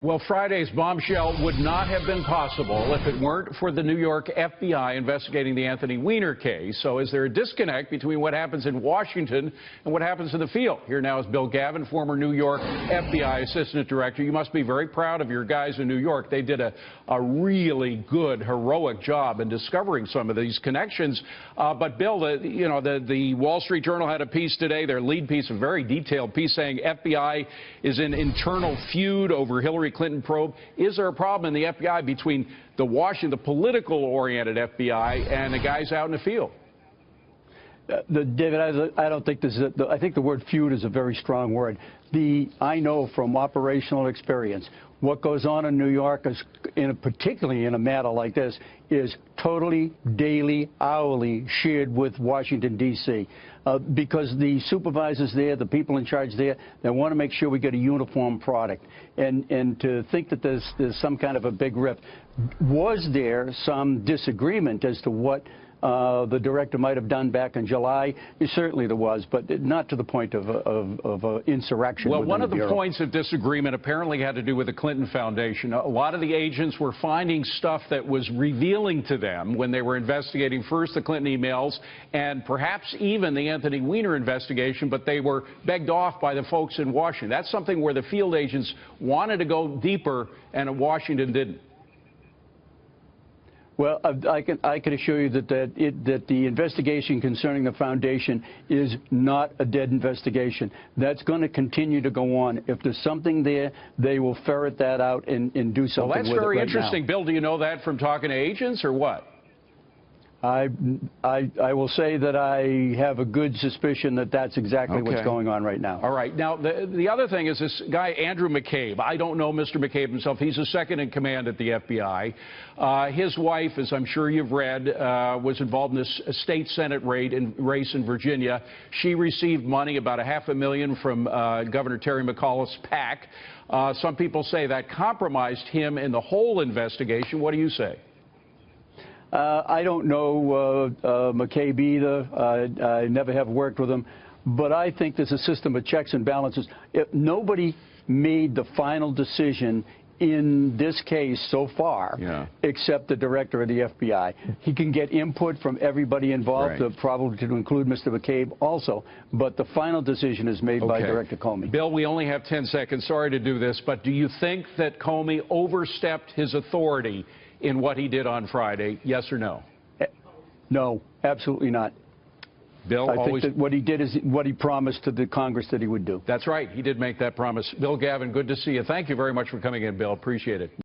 Well, Friday's bombshell would not have been possible if it weren't for the New York FBI investigating the Anthony Weiner case. So is there a disconnect between what happens in Washington and what happens in the field? Here now is Bill Gavin, former New York FBI Assistant Director. You must be very proud of your guys in New York. They did a really good, heroic job in discovering some of these connections. But Bill, the Wall Street Journal had a piece today, their lead piece, a very detailed piece saying FBI is in internal feud over Hillary Clinton probe. Is there a problem in the FBI between the political-oriented FBI and the guys out in the field? David, I don't think this is I think the word feud is a very strong word. I know from operational experience what goes on in New York, particularly in a matter like this, is totally, daily, hourly shared with Washington, D.C. Because the supervisors there, the people in charge there, they want to make sure we get a uniform product. And to think that there's some kind of a big rift. Was there some disagreement as to what the director might have done back in July? Certainly there was, but not to the point of insurrection. Well, one of the points of disagreement apparently had to do with the Clinton Foundation. A lot of the agents were finding stuff that was revealing to them when they were investigating first the Clinton emails and perhaps even the Anthony Weiner investigation, but they were begged off by the folks in Washington. That's something where the field agents wanted to go deeper and Washington didn't. Well, I can assure you that the investigation concerning the foundation is not a dead investigation. That's going to continue to go on. If there's something there, they will ferret that out and do something with it right now. Well, that's very interesting. Bill, do you know that from talking to agents or what? I will say that I have a good suspicion that that's exactly what's going on right now. All right. Now, the other thing is this guy, Andrew McCabe. I don't know Mr. McCabe himself. He's a second in command at the FBI. His wife, as I'm sure you've read, was involved in this state Senate race in Virginia. She received money, about $500,000 from Governor Terry McAuliffe's PAC. Some people say that compromised him in the whole investigation. What do you say? I don't know McCabe either. I never have worked with him. But I think there's a system of checks and balances. Nobody made the final decision in this case so far except the director of the FBI. He can get input from everybody involved, probably to include Mr. McCabe also, but the final decision is made by Director Comey. Bill, we only have 10 seconds. Sorry to do this, but do you think that Comey overstepped his authority in what he did on Friday, yes or no? No, absolutely not. Bill, I think that what he did is what he promised to the Congress that he would do. That's right. He did make that promise. Bill Gavin, good to see you. Thank you very much for coming in, Bill. Appreciate it.